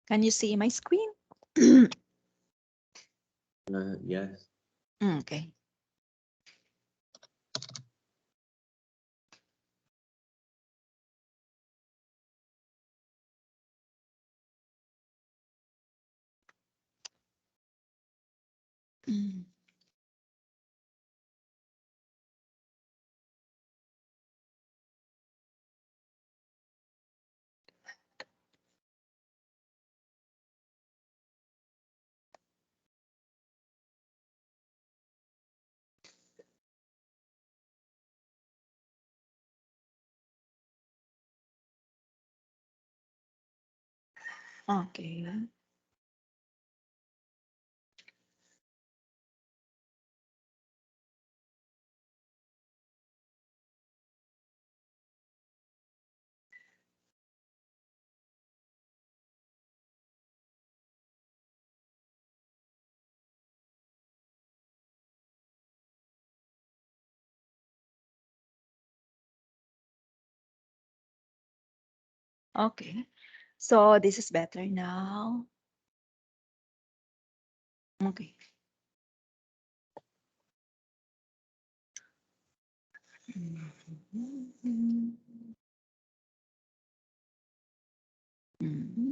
Can you see my screen? Yes. Okay. Okay. Okay. So this is better now. Okay.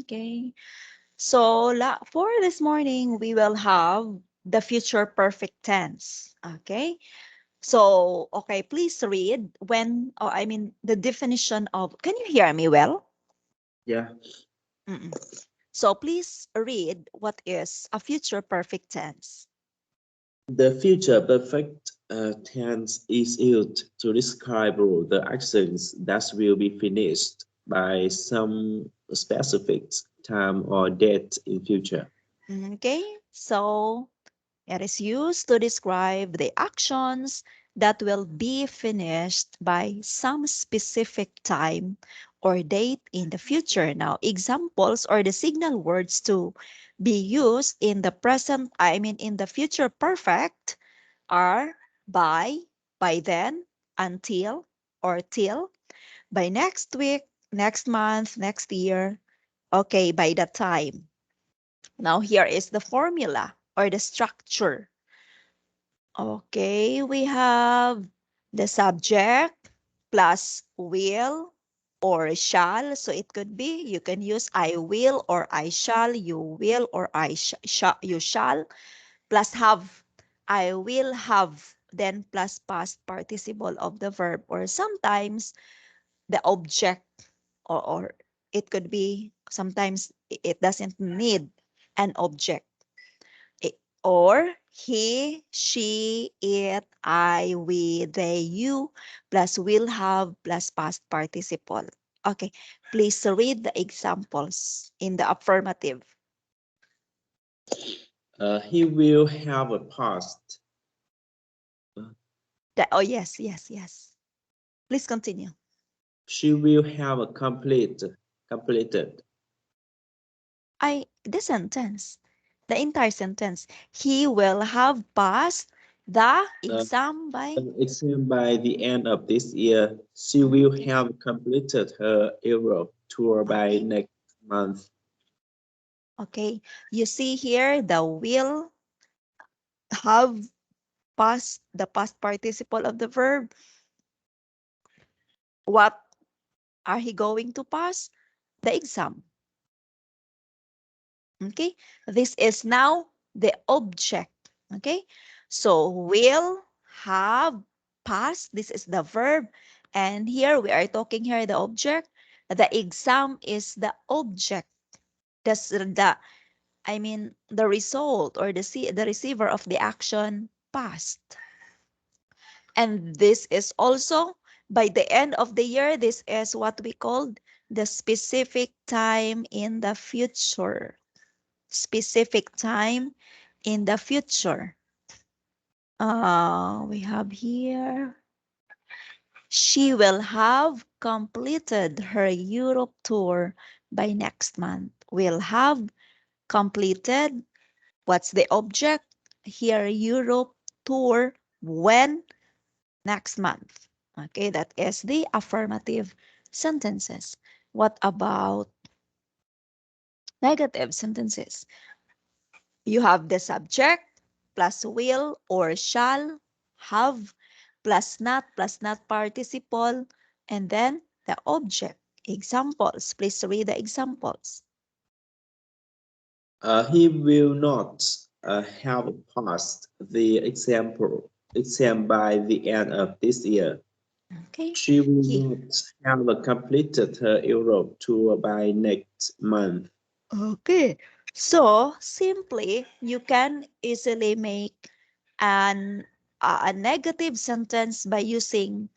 Okay. So for this morning, we will have the future perfect tense. Okay. So, okay, please read I mean, the definition of, can you hear me well? Yeah. Mm-mm. So please read what is a future perfect tense. The future perfect tense is used to describe the actions that will be finished by some specific time or date in future. Okay. So it is used to describe the actions that will be finished by some specific time or date in the future. Now, examples or the signal words to be used in the present, I mean, in the future perfect are by then, until, or till, by next week, next month, next year, okay, by that time. Now, here is the formula or the structure. Okay, we have the subject plus will or shall. So it could be, you can use I will or I shall, you will or you shall, plus have. I will have, then plus past participle of the verb, or sometimes the object, or it could be sometimes it doesn't need an object. Or he, she, it, I, we, they, you, plus will have, plus past participle. Okay, please read the examples in the affirmative. He will have a past. Oh, yes, yes, yes. Please continue. She will have a completed. The sentence, the entire sentence. He will have passed the Uh, exam by. exam by the end of this year. She will Okay. have completed her Europe tour by Okay. next month. Okay. You see here the will have past, the past participle of the verb. What are he going to pass? The exam. Okay. This is now the object. Okay. So will have passed. This is the verb. And here we are talking here the object. The exam is the object. That's the, I mean, the result or the receiver of the action passed. And this is also by the end of the year, this is what we called the specific time in the future. Specific time in the future. We have here, she will have completed her Europe tour by next month. Will have completed. What's the object? Here, Europe tour when? Next month. Okay, that is the affirmative sentences. What about negative sentences. You have the subject plus will or shall, have plus not participle, and then the object. Examples. Please read the examples. He will not have passed the exam by the end of this year. Okay. She will He. not have completed her Europe tour by next month. Okay. So simply you can easily make an a negative sentence by using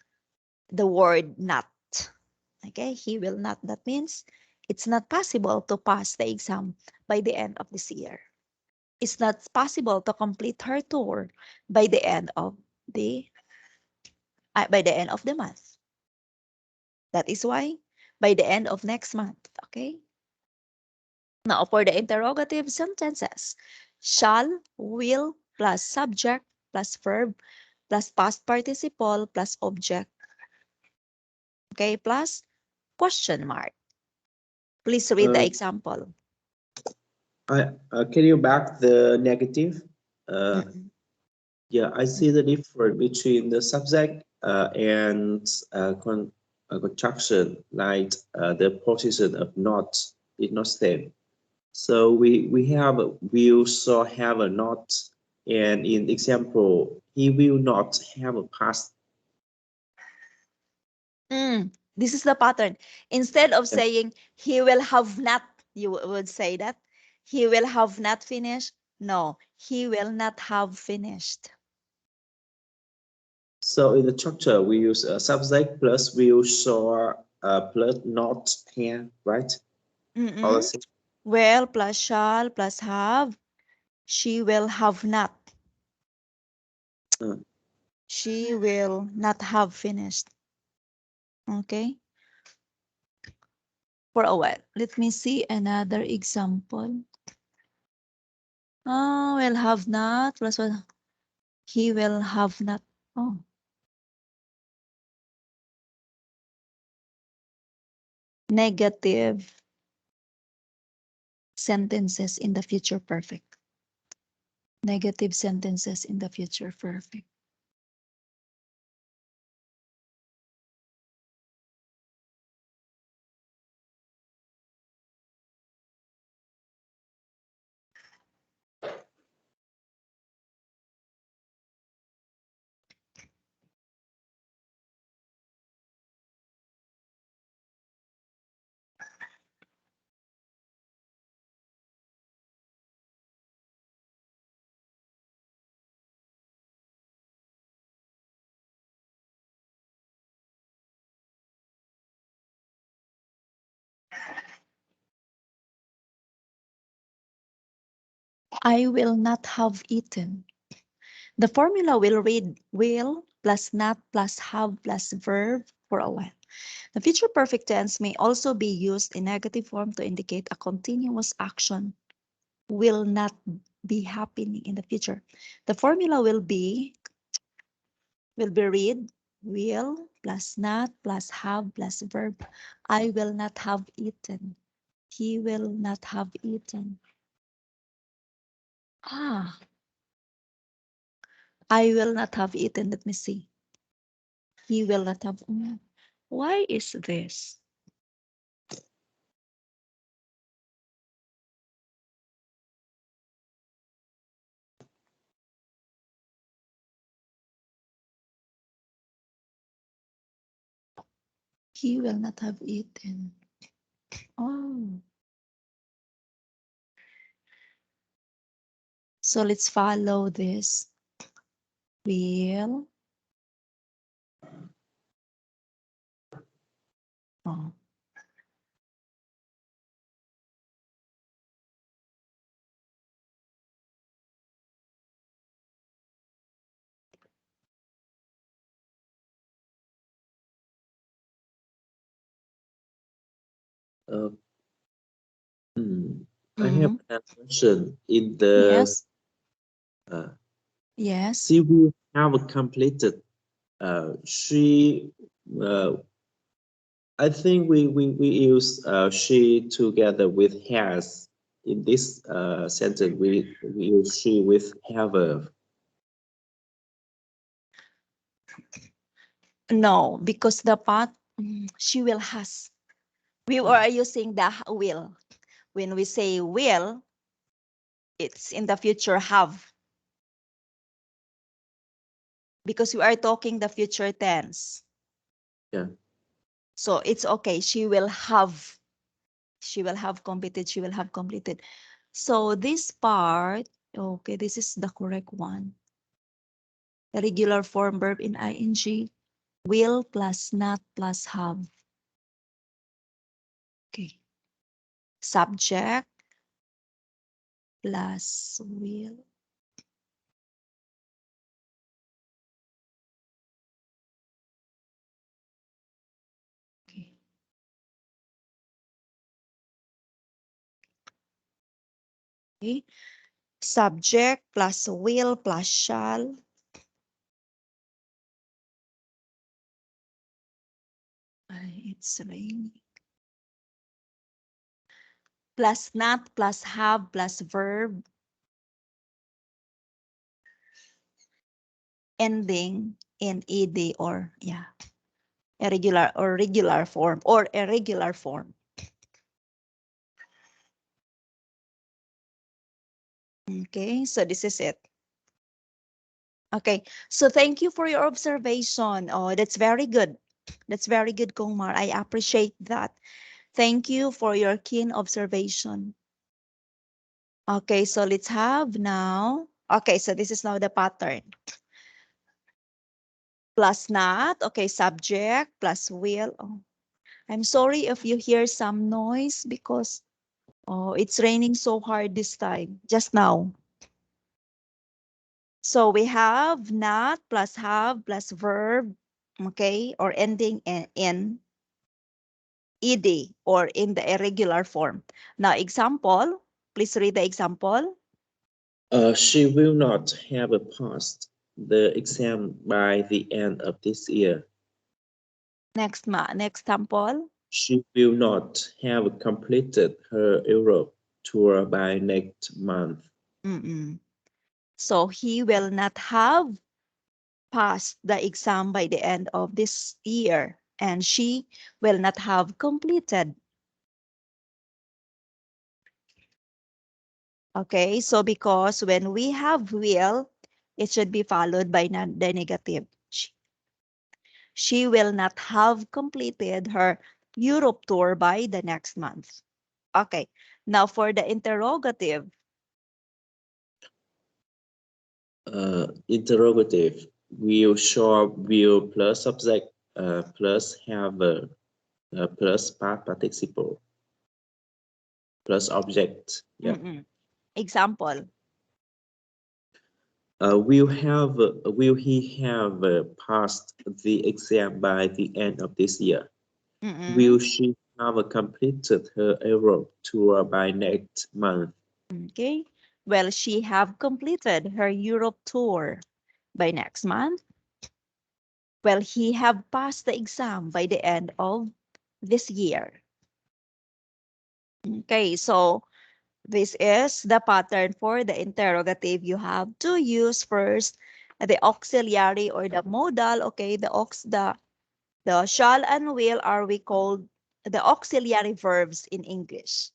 the word not. Okay, he will not. That means it's not possible to pass the exam by the end of this year. It's not possible to complete her tour by the end of the month. That is why by the end of next month. Okay. Now for the interrogative sentences, shall, will plus subject plus verb plus past participle plus object. Okay, plus question mark. Please read the Uh, example. can you back the negative? Mm-mm. Yeah, I see the difference between the subject and construction, like the position of not is not same. So we have will so have a not, and in example, he will not have a past. This is the pattern. Instead of saying he will have not, you would say that he will have not finished. No, he will not have finished. So in the structure, we use a subject plus will so plus not here, right? Policy. Well plus shall plus have. She will have not. Uh, She will not have finished. Okay. For a while. Let me see another example. Oh, will have not plus what? He will have not. Oh. Negative sentences in the future perfect. Negative sentences in the future perfect. I will not have eaten. The formula will read will plus not plus have plus verb for a while. The future perfect tense may also be used in negative form to indicate a continuous action will not be happening in the future. The formula will be read will plus not plus have plus verb. I will not have eaten. He will not have eaten. Ah, I will not have eaten. Let me see. He will not have. Why is this? He will not have eaten. Oh. So let's follow this. Will. Oh. uh, I have a question in the Yes. uh, Yes. she will have completed. She I think we use she together with has. in this sentence we use she with have verb. No, because the part she will has. We are using the will. When we say will, it's in the future have. Because we are talking the future tense. Yeah. So it's okay. She will have. She will have completed. She will have completed. So this part, okay, this is the correct one. The regular form verb in ing, will plus not plus have. Okay. Subject plus will. Okay. Okay. Subject plus will plus shall. It's raining. Plus not plus have plus verb. Ending in ed or irregular or regular form or irregular form. Okay, so this is it. Okay, so thank you for your observation. Oh, that's very good. That's very good, Kumar. I appreciate that. Thank you for your keen observation. Okay, so let's have now. Okay, so this is now the pattern. Plus not, okay, subject plus will. Oh, I'm sorry if you hear some noise because it's raining so hard this time, just now. So we have not plus have plus verb, okay, or ending in ed or in the irregular form. Now, example, please read the example. She will not have passed the exam by the end of this year. Next example. She will not have completed her Europe tour by next month. So he will not have passed the exam by the end of this year, and she will not have completed. Okay, so because when we have will, it should be followed by the negative. She will not have completed her Europe tour by the next month. Okay, now for the interrogative. Interrogative. Will short will plus subject plus have plus past participle plus object. Yeah. Example. Will he have passed the exam by the end of this year? Will she have completed her Europe tour by next month? Okay. Will she have completed her Europe tour by next month? Will he have passed the exam by the end of this year? Okay, so this is the pattern for the interrogative. You have to use first the auxiliary or the modal. Okay, the shall and will are we called the auxiliary verbs in English.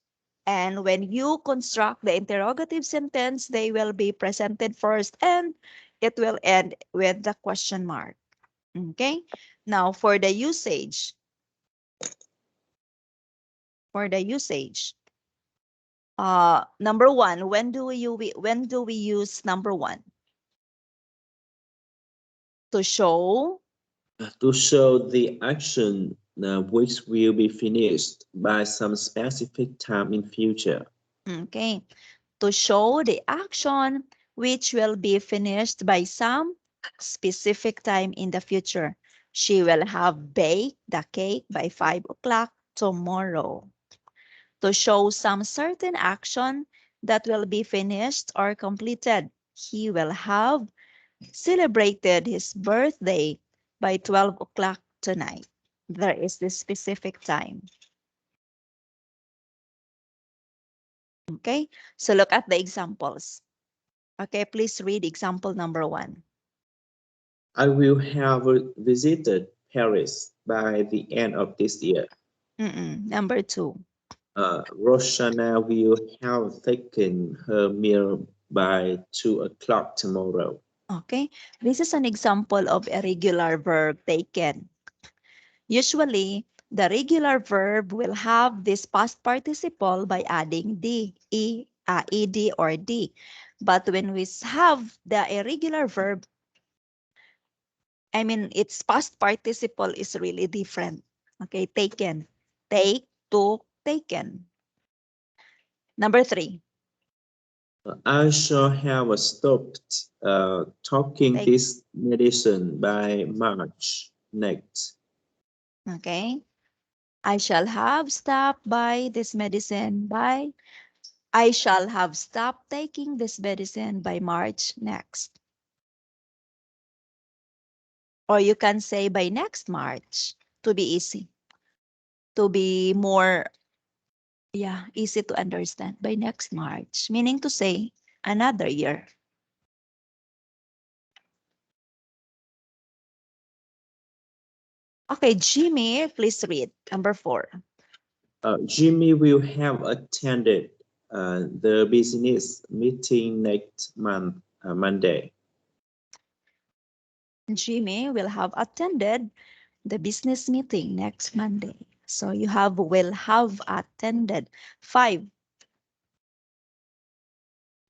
And when you construct the interrogative sentence, they will be presented first and it will end with the question mark. Okay, now for the usage. Number one, when do we use number one? To show. To show the action which will be finished by some specific time in future. Okay, to show the action which will be finished by some specific time in the future. She will have baked the cake by 5 o'clock tomorrow. To show some certain action that will be finished or completed, he will have celebrated his birthday by 12 o'clock tonight. There is this specific time. Okay, so look at the examples. Okay, please read example number 1. I will have visited Paris by the end of this year. Number 2. Roshana will have taken her meal by 2 o'clock tomorrow. Okay, this is an example of a regular verb taken. Usually, the regular verb will have this past participle by adding ed or d. But when we have the irregular verb, I mean, its past participle is really different. Okay, taken. Take, took, taken. Number 3. I shall have stopped taking Take. this medicine by March next. Okay. I shall have stopped by this medicine by. I shall have stopped taking this medicine by March next. Or you can say by next March to be easy. To be more, easy to understand. By next March, meaning to say another year. Okay, Jimmy, please read number 4. Jimmy will have attended the business meeting next month, Monday. Jimmy will have attended the business meeting next Monday. So you have will have attended. 5.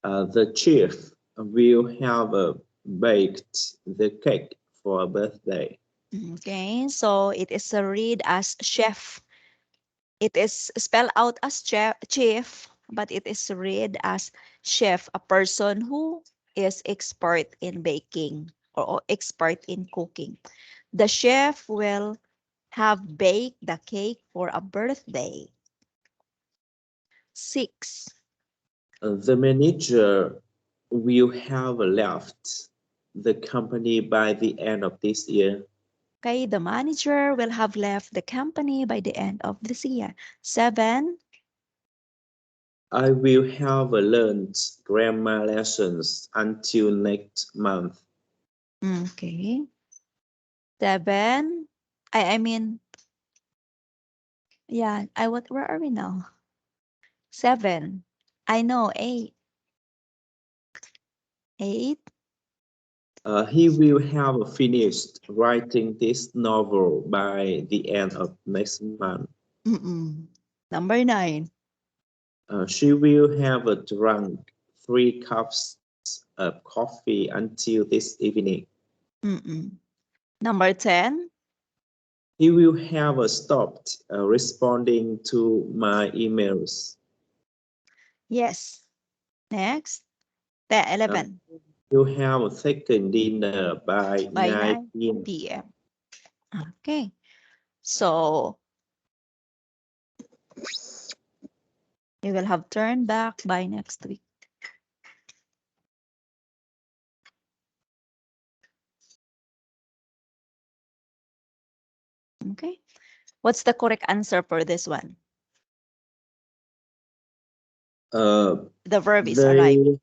The chief will have baked the cake for a birthday. Okay, so it is read as chef. It is spelled out as chief, but it is read as chef, a person who is expert in baking or expert in cooking. The chef will have baked the cake for a birthday. 6. The manager will have left the company by the end of this year. Okay, the manager will have left the company by the end of this year. 7. I will have learned grammar lessons until next month. Okay. 7. I mean, where are we now? 7. I know 8. 8. He will have finished writing this novel by the end of next month. Number 9. She will have drunk 3 cups of coffee until this evening. Number 10. He will have stopped responding to my emails. Yes. Next. The 11. You have taken dinner by By 9 9 p.m. p.m. Okay. So you will have turned back by next week. Okay. What's the correct answer for this one? The verb is arrived.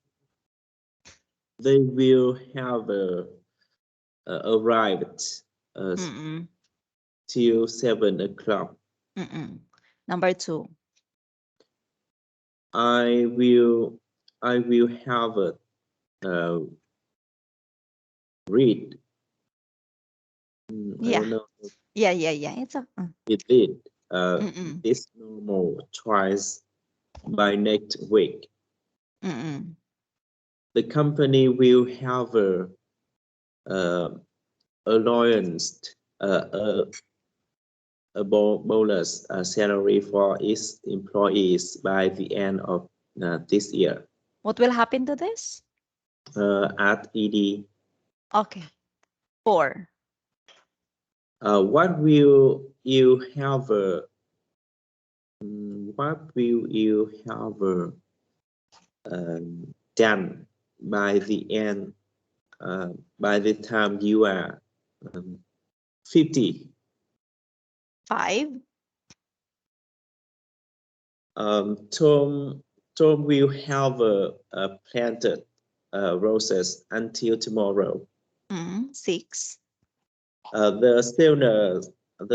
They will have arrived till 7 o'clock. Number 2. I will have read. I don't know. Yeah. It's a. It did this normal twice by next week. The company will have allowance, a bonus salary for its employees by the end of this year. What will happen to this? At ED. Okay. 4. What will you have? What will you have done by the end? By the time you are 50. 5. Tom Tom will have planted roses until tomorrow. 6. The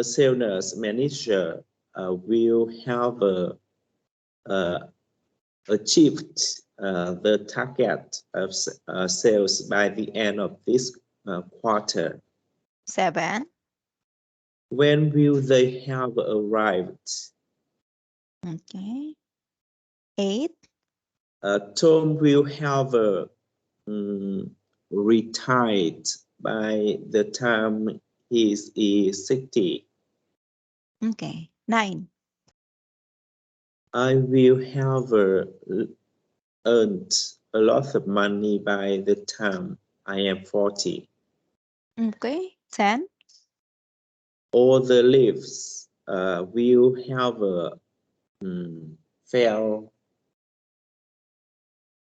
sales manager will have achieved the target of sales by the end of this quarter. 7. When will they have arrived? Okay. 8. Tom will have retired by the time he is 60. Okay. 9. I will have earned a lot of money by the time I am 40. Okay. 10. All the leaves will have fell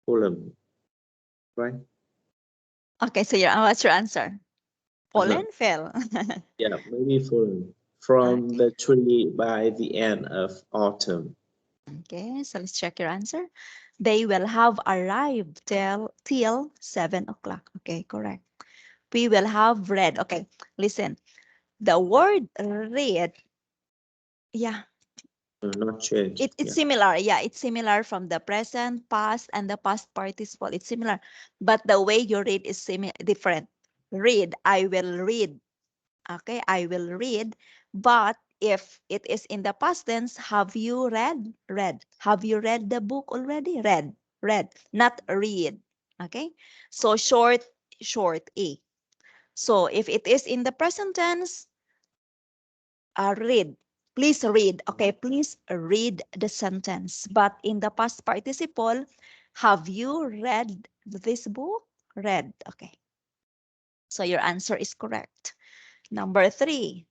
fallen, right? Okay, so what's your answer? Pollen fell. Yeah, maybe fallen from the tree by the end of autumn. Okay, so let's check your answer. They will have arrived till 7 o'clock. Okay, correct. We will have read. Okay, listen. The word read, yeah, Not changed. it's similar. Yeah, it's similar from the present, past, and the past participle. It's similar, but the way you read is different. Read, I will read. Okay, I will read. But if it is in the past tense, have you read? Read. Have you read the book already? Read. Read. Not read. Okay, so short A. So if it is in the present tense, read. Please read. Okay, please read the sentence. But in the past participle, have you read this book? Read. Okay. So your answer is correct. Number 3,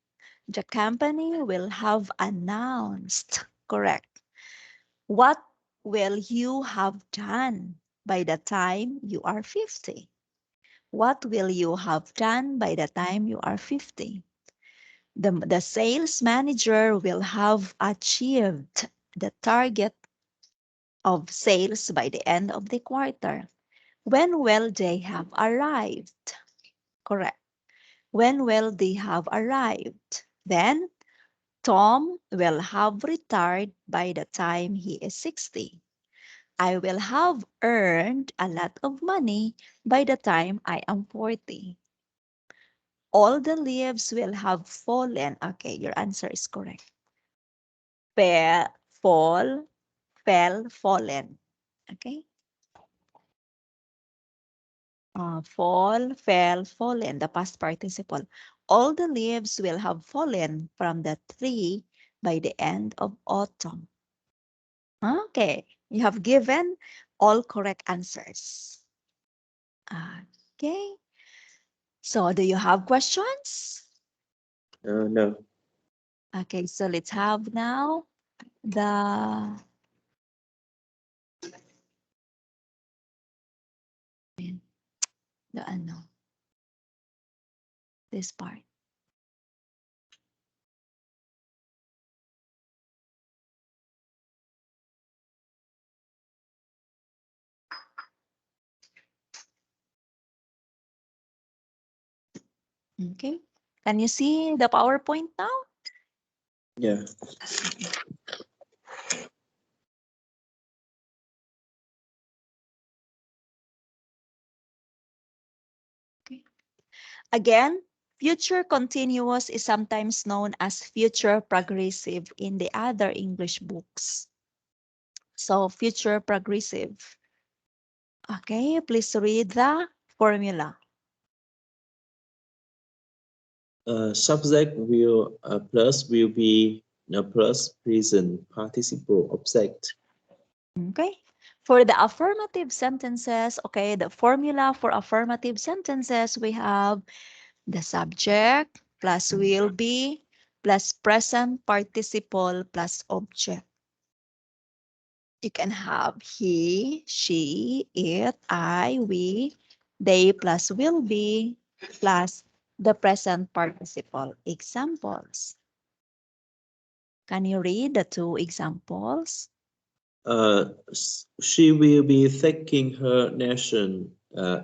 the company will have announced. Correct. What will you have done by the time you are 50? What will you have done by the time you are 50? The sales manager will have achieved the target of sales by the end of the quarter. When will they have arrived? Correct. When will they have arrived? Then Tom will have retired by the time he is 60. I will have earned a lot of money by the time I am 40. All the leaves will have fallen. Okay, your answer is correct. Fall, fell, fallen. Okay. Fall, fell, fallen, the past participle. All the leaves will have fallen from the tree by the end of autumn. Okay, you have given all correct answers. Okay, so do you have questions? No. Okay, so let's have now the ano, this part. Okay, can you see the PowerPoint now? Yeah. Okay. Again, future continuous is sometimes known as future progressive in the other English books. So future progressive. Okay, please read the formula. Subject will plus will be plus present participle object. Okay. For the affirmative sentences, okay, the formula for affirmative sentences, we have the subject plus will be plus present participle plus object. You can have he, she, it, I, we, they plus will be plus the present participle. Examples. Can you read the 2 examples? She will be taking her lesson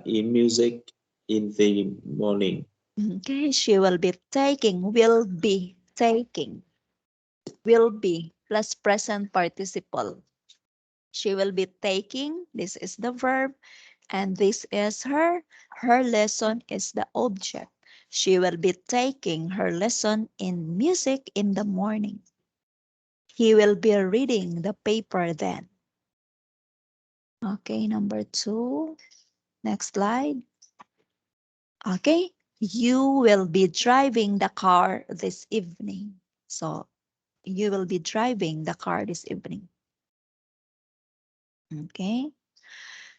in music in the morning. Okay, she will be taking, will be plus present participle. She will be taking, this is the verb, and this is her lesson is the object. She will be taking her lesson in music in the morning. He will be reading the paper then. Okay, number 2. Next slide. Okay, you will be driving the car this evening. So you will be driving the car this evening. Okay.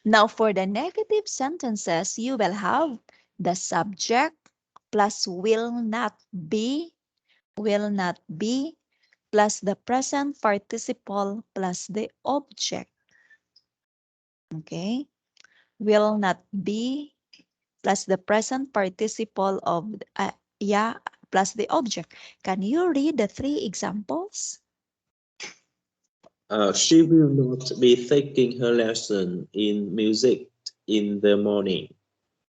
Now for the negative sentences, you will have the subject plus will not be plus the present participle plus the object. Okay. Will not be plus the present participle of yeah plus the object. Can you read the 3 examples? She will not be taking her lesson in music in the morning.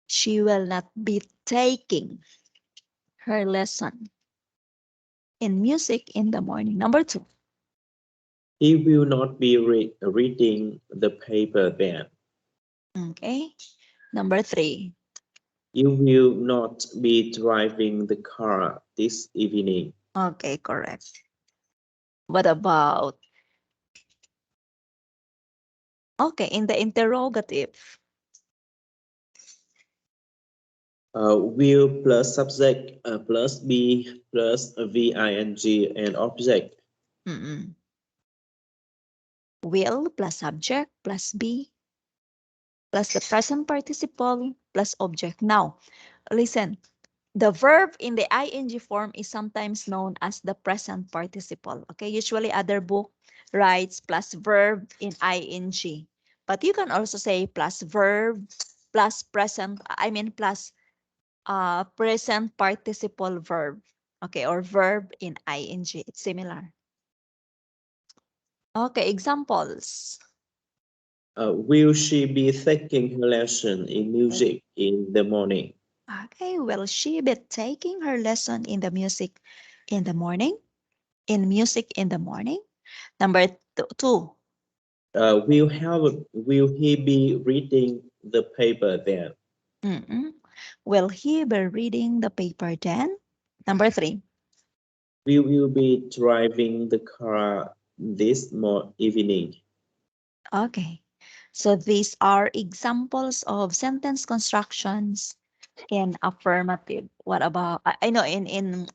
She will not be taking her lesson in music in the morning. Number 2. He will not be reading the paper then. Okay. Number 3. You will not be driving the car this evening. Okay, correct. What about, okay, in the interrogative? Will plus subject plus be plus ving and object. Will plus subject plus be plus the present participle plus object. Now, listen. The verb in the ing form is sometimes known as the present participle. Okay, usually other book writes plus verb in ing. But you can also say plus verb plus present, plus present participle verb. Okay, or verb in ing. It's similar. Okay, examples. Will she be taking her lesson in music in the morning? Okay, will she be taking her lesson in the music in the morning? In music in the morning? Number 2. Will he be reading the paper then? Will he be reading the paper then? Number 3. Will you be driving the car this evening? Okay. So these are examples of sentence constructions in affirmative. What about, I know in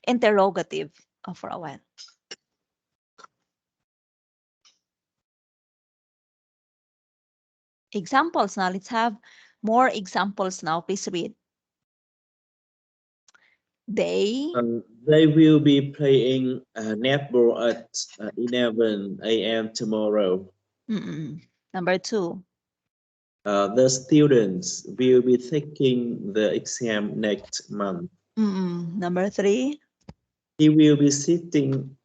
interrogative for a while. Examples now. Let's have more examples now. Please read. They They will be playing netball at 11 a.m. tomorrow. Number 2. The students will be taking the exam next month. Number 3. He will be sitting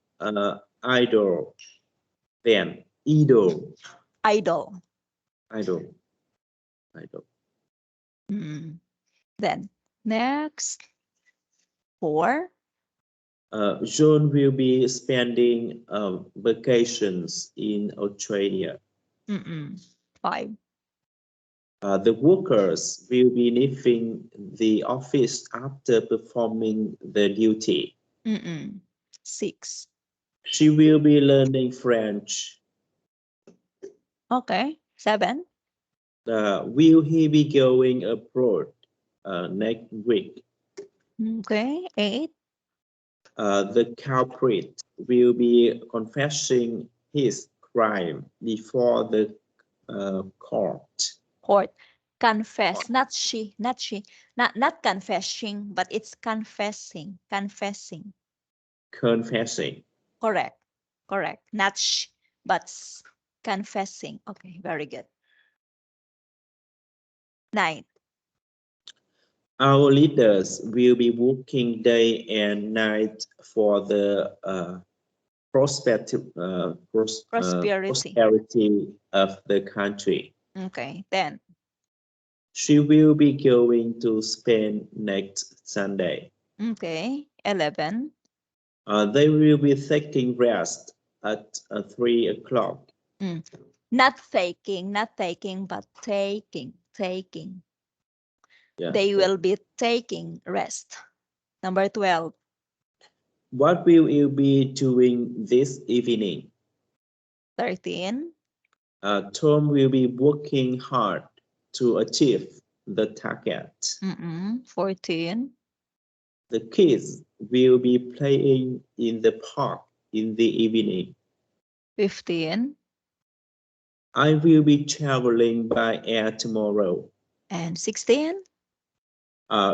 idle then. Idle. Idle. Idle. Idle. Then next 4. John will be spending vacations in Australia. 5. The workers will be leaving the office after performing the duty. 6. She will be learning French. Okay. 7. Will he be going abroad next week? Okay. 8. The culprit will be confessing his crime before the court. Court. Confess. Not she. Not confessing, but it's confessing. Confessing. Confessing. Correct. Correct. Not sh, but confessing. Okay. Very good. 9. Our leaders will be working day and night for the Prosperity. prosperity of the country. Okay, then. She will be going to Spain next Sunday. Okay, 11. They will be taking rest at 3 o'clock. Not faking, not taking, but taking. Yeah. They will be taking rest. Number 12. What will you be doing this evening? 13. Tom will be working hard to achieve the target. 14. The kids will be playing in the park in the evening. 15. I will be traveling by air tomorrow. And 16.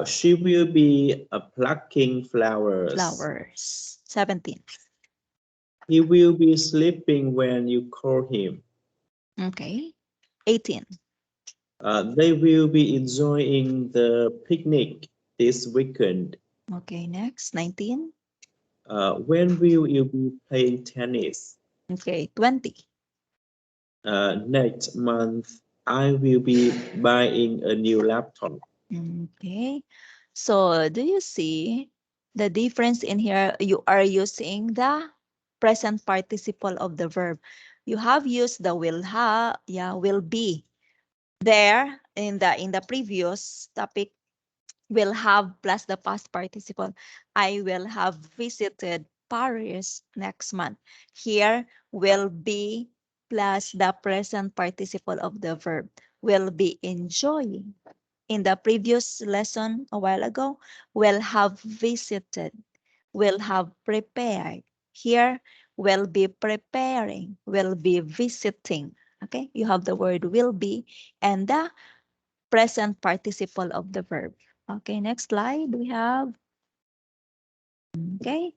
She will be plucking flowers. 17. He will be sleeping when you call him. Okay. 18. They will be enjoying the picnic this weekend. Okay, next. 19. When will you be playing tennis? Okay, 20. Next month, I will be buying a new laptop. Okay. So do you see the difference in here? You are using the present participle of the verb. You have used the will have, yeah, will be. There in the previous topic, will have plus the past participle. I will have visited Paris next month. Here will be plus the present participle of the verb. Will be enjoying. In the previous lesson a while ago, will have visited, will have prepared. Here, will be preparing, will be visiting. Okay, you have the word will be and the present participle of the verb. Okay, next slide we have. Okay,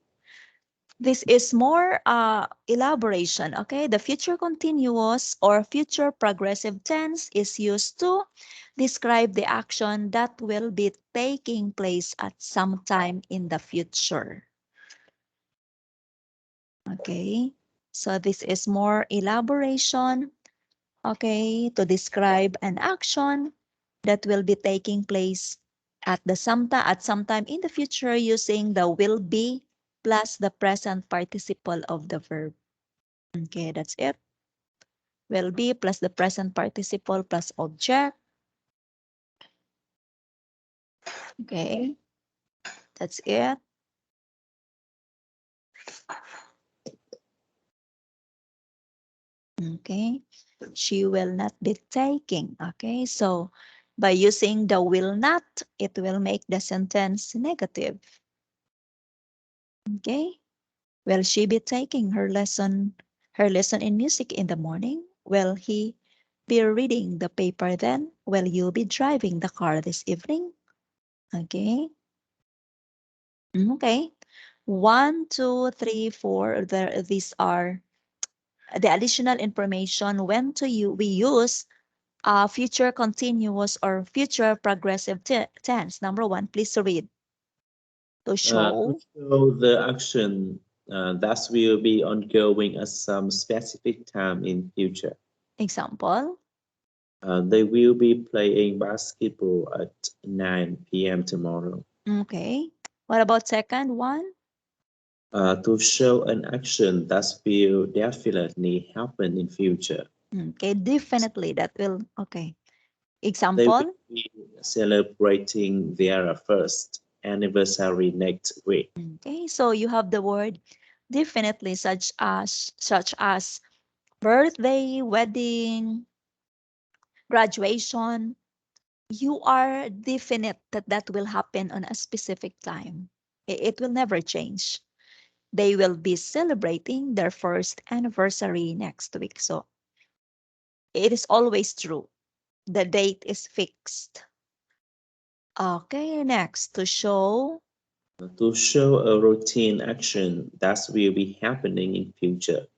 this is more elaboration. Okay, the future continuous or future progressive tense is used to describe the action that will be taking place at some time in the future. Okay, so this is more elaboration. Okay, to describe an action that will be taking place at some time in the future using the will be plus the present participle of the verb. Okay, that's it. Will be plus the present participle plus object. Okay, that's it. Okay, she will not be taking. Okay, so by using the will not, it will make the sentence negative. Okay, will she be taking her lesson in music in the morning? Will he be reading the paper then? Will you be driving the car this evening? Okay. Okay. 1, 2, 3, 4. These are the additional information when we use future continuous or future progressive tense. Number 1, please read. To To show. show the action that will be ongoing at some specific time in future. Example. They will be playing basketball at 9 p.m. tomorrow. Okay. What about second one? To show an action that will definitely happen in future. Okay, definitely that will, okay. They Example? will be celebrating their first anniversary next week. Okay, so you have the word definitely such as birthday, wedding, graduation. You are definite that that will happen on a specific time. It will never change. They will be celebrating their first anniversary next week. So it is always true. The date is fixed. Okay, next to show. To show a routine action that will be happening in future.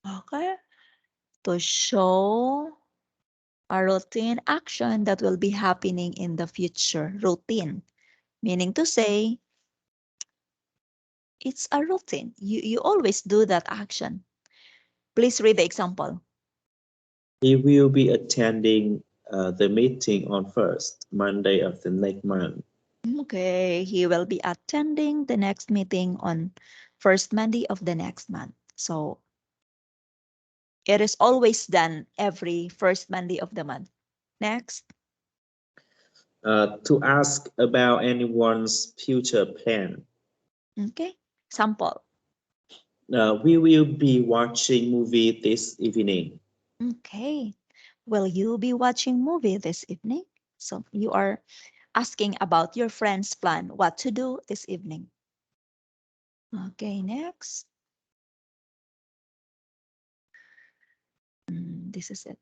Okay, to show a routine action that will be happening in the future. Routine, meaning to say It's a routine. You always do that action. Please read the example. He will be attending the meeting on first Monday of the next month. Okay, he will be attending the next meeting on first Monday of the next month. So it is always done every first Monday of the month. Next. To ask about anyone's future plan. Okay, sample. We will be watching movie this evening. Okay, will you be watching movie this evening? So you are asking about your friend's plan, what to do this evening. Okay, next. This is it.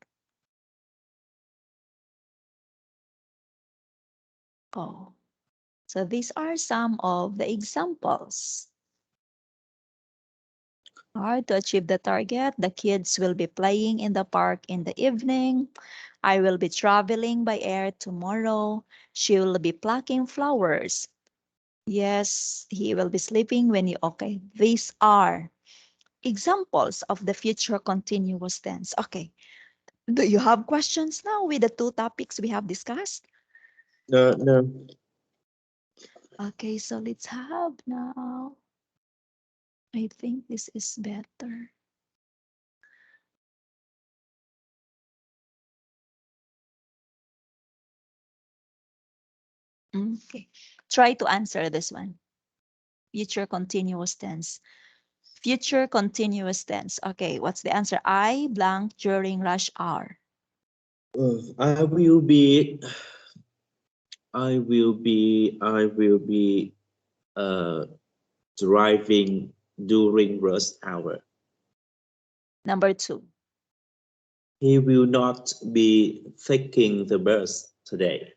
Oh, so these are some of the examples. To achieve the target, the kids will be playing in the park in the evening. I will be traveling by air tomorrow. She will be plucking flowers. Yes, he will be sleeping when you, okay. These are examples of the future continuous tense. Okay. Do you have questions now with the two topics we have discussed? No. Okay, so let's have now. I think this is better. Okay, try to answer this one. Future continuous tense. Future continuous tense. Okay, what's the answer? I blank during rush hour. I will be. I will be. I will be. Driving during rush hour. Number 2. He will not be taking the bus today.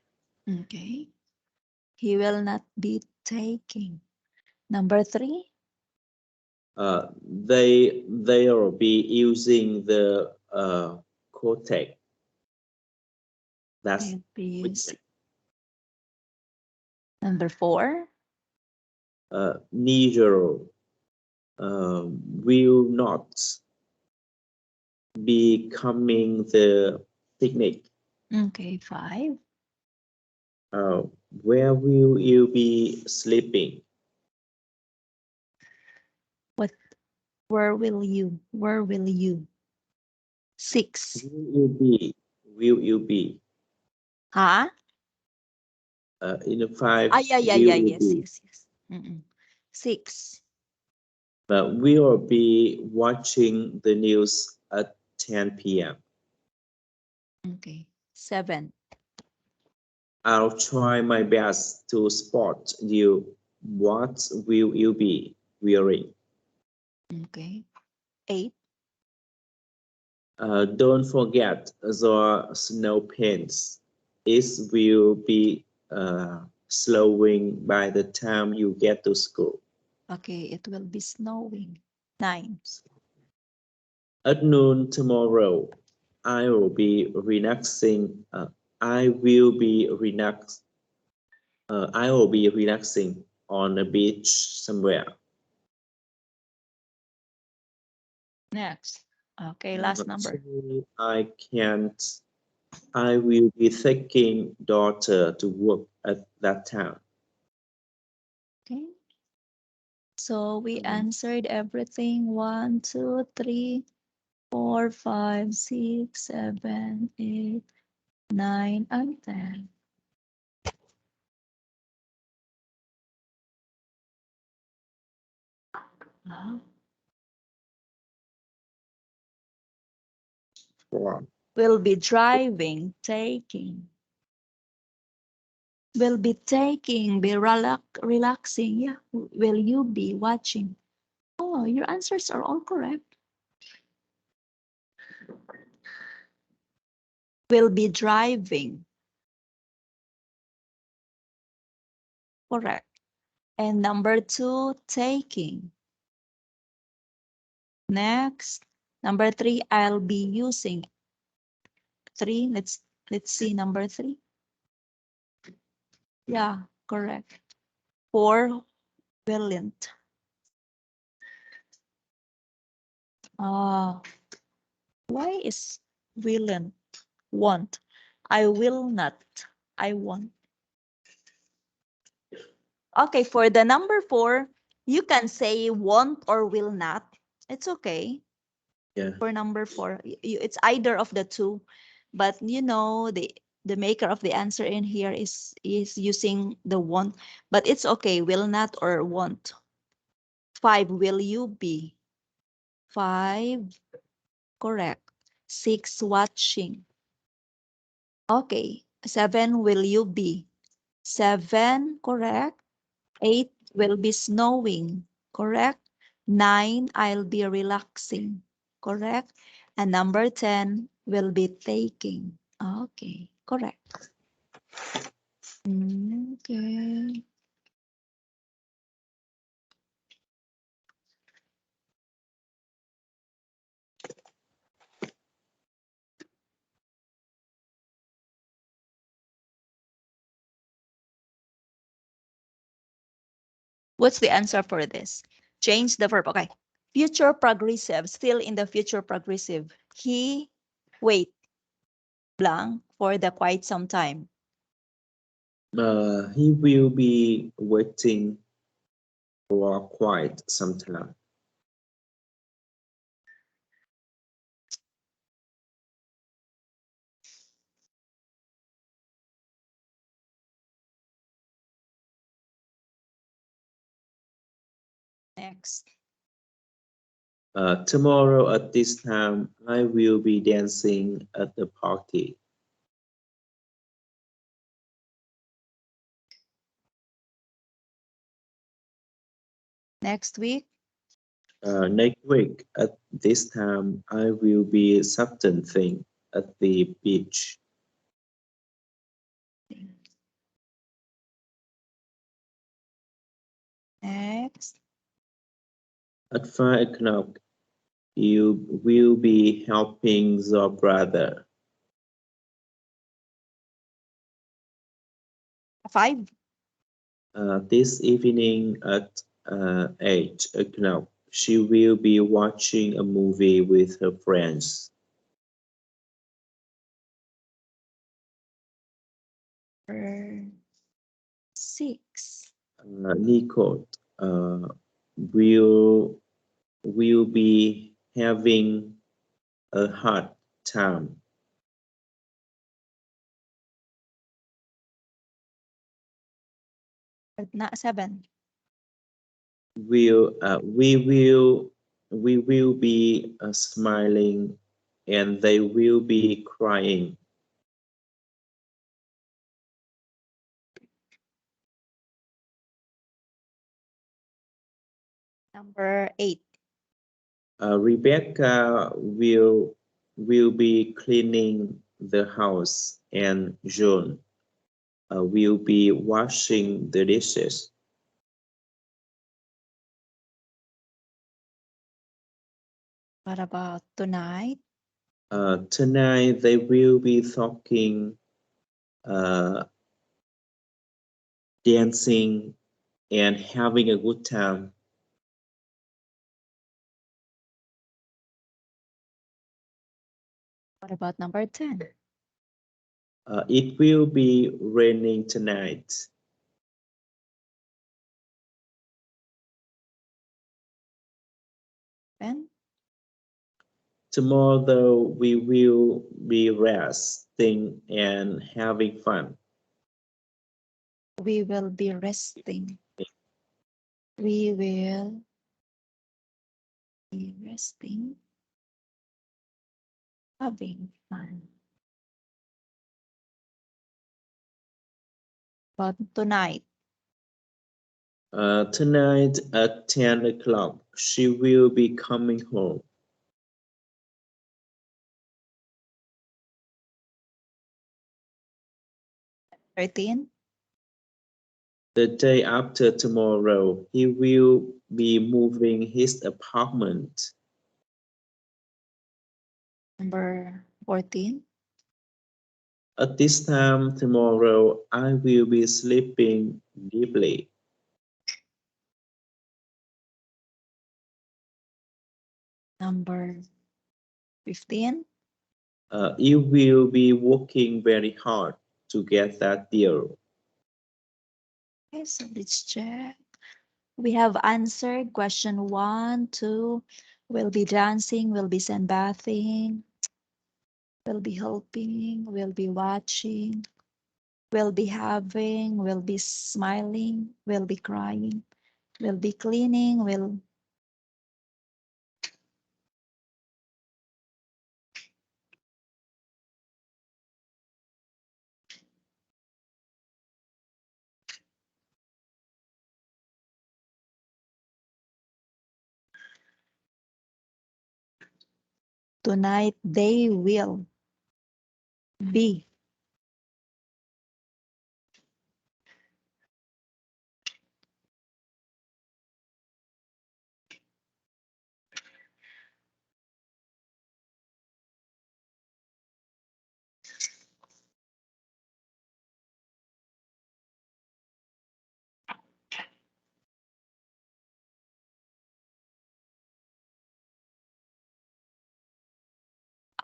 Okay. He will not be taking. Number 3. They'll be using the Cortex. That's They'll be which using. Number 4. neither will not be coming the picnic. Okay, 5. Uh, where will you be sleeping? What? Where will you? Where will you? 6. Will you be? Will you be? Huh? In the five, Yeah, will you yes, be? yes, yes. 6. We will be watching the news at 10 p.m. Okay, 7. I'll try my best to spot you. What will you be wearing? Okay, 8. Don't forget the snow pants. It will be slowing by the time you get to school. Okay, it will be snowing. 9. At noon tomorrow, I will be relaxing. I will be relax. I will be relaxing on a beach somewhere. Next. Okay, last number. Actually, I can't. I will be taking daughter to work at that time. Okay. So we answered everything. 1, 2, 3, 4, 5, 6, 7, 8, 9, and 10. Wow. Will be driving, taking. Will be taking, be relaxing. Yeah. Will you be watching? Oh, your answers are all correct. Will be driving. Correct. And number 2, taking. Next. Number 3, I'll be using. 3, let's see number 3. Yeah, correct. 4, willant. Why is willing? Want. I will not. I want. Okay, for the number 4, you can say want or will not. It's okay. Yeah. For number 4, it's either of the two, but you know the maker of the answer in here is using the want, but it's okay. Will not or want. 5, will you be? 5, correct. 6, watching. Okay. 7, will you be? 7, correct. 8, will be snowing, correct. 9, I'll be relaxing, correct. And number 10, will be taking. Okay, correct. Okay. What's the answer for this? Change the verb. Okay. Future progressive, still in the future progressive. He wait blank for the quite some time. He will be waiting for quite some time. Next. Tomorrow at this time, I will be dancing at the party. Next week. Next week at this time, I will be sunbathing at the beach. Next. At 5 o'clock, you will be helping your brother. 5. This evening at 8 o'clock, she will be watching a movie with her friends. 6. Nicole will be having a hard time. Not 7. We will be smiling and they will be crying. Number 8. Rebecca will be cleaning the house and John will be washing the dishes. What about tonight? Tonight they will be talking, dancing, and having a good time. What about number 10? It will be raining tonight. And Tomorrow we will be resting and having fun. we will be resting. We will be resting, having fun. But tonight, Tonight at 10 o'clock, she will be coming home. 13. The day after tomorrow, he will be moving his apartment. Number 14. At this time tomorrow, I will be sleeping deeply. Number 15. You will be working very hard to get that deal. Okay, so let's check. We have answered question 1, 2. We'll be dancing, we'll be sunbathing, we'll be helping, we'll be watching, we'll be having, we'll be smiling, we'll be crying, we'll be cleaning, we'll tonight they will be.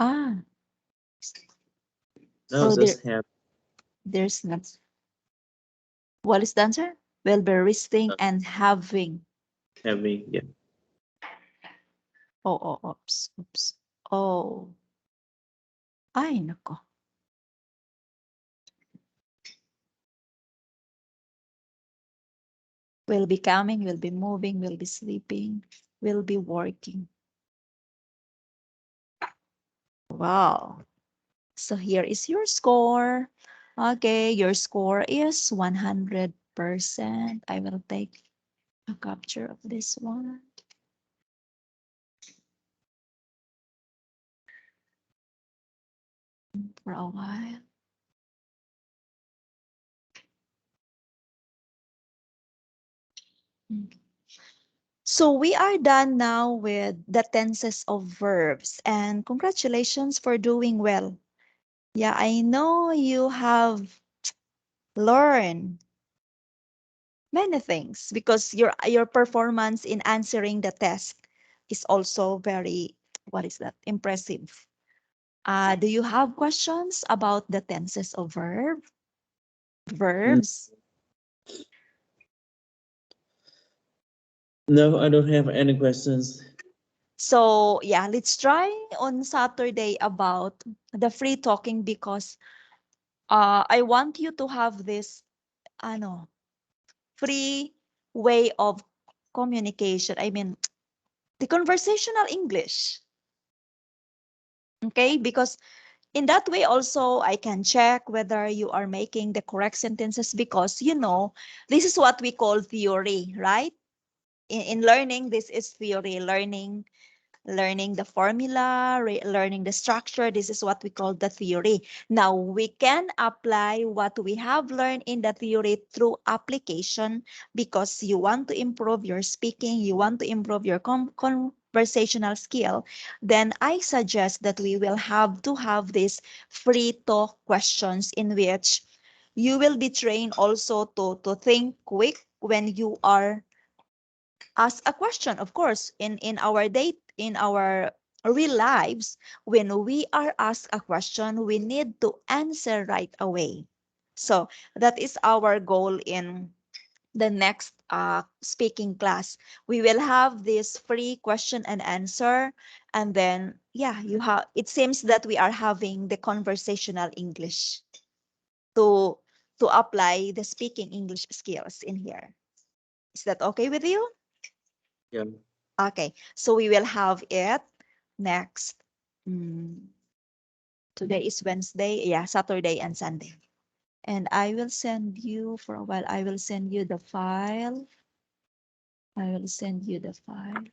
Ah, No, oh, just have there's not. What is the answer? Will be resting uh, and having. having, yeah. Oops, oops. Oh, ay, nako. Will be coming, will be moving, will be sleeping, will be working. Wow. So here is your score. Okay, your score is 100%. I will take a capture of this one for a while. So we are done now with the tenses of verbs, and congratulations for doing well. Yeah, I know you have learned many things because your performance in answering the test is also very, what is that, impressive. Do you have questions about the tenses of Mm, verbs? No, I don't have any questions. So yeah, let's try on Saturday about the free talking because I want you to have this ano free way of communication. I mean, the conversational English. Okay, because in that way also I can check whether you are making the correct sentences because this is what we call theory, right? In learning, this is theory. Learning the formula, learning the structure. This is what we call the theory. Now, we can apply what we have learned in the theory through application because you want to improve your speaking, you want to improve your conversational skill. Then I suggest that we will have to have these free talk questions in which you will be trained also to think quick when you are ask a question. Of course, in our real lives, when we are asked a question, we need to answer right away. So that is our goal in the next speaking class. We will have this free question and answer, and then yeah, it seems that we are having the conversational English to apply the speaking English skills in here. Is that okay with you? Yeah. Okay, so we will have it next. mm, Today is Wednesday. Yeah, Saturday and Sunday. And I will send you for a while. I will send you the file. I will send you the file.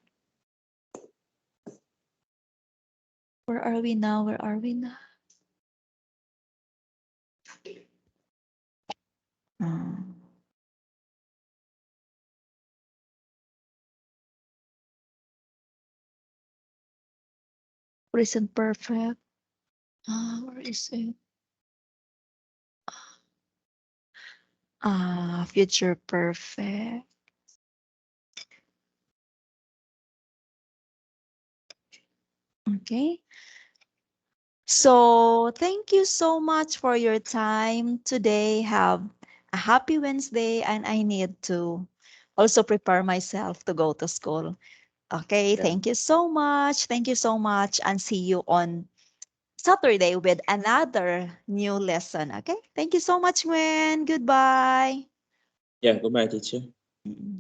Where are we now? Where are we now? Hmm. Present perfect. Where is it? Future perfect. Okay. So thank you so much for your time today. Have a happy Wednesday, and I need to also prepare myself to go to school. Okay, Yeah. thank you so much. Thank you so much, and see you on Saturday with another new lesson. Okay, thank you so much, Gwen. Goodbye. Yeah, goodbye, teacher. Mm.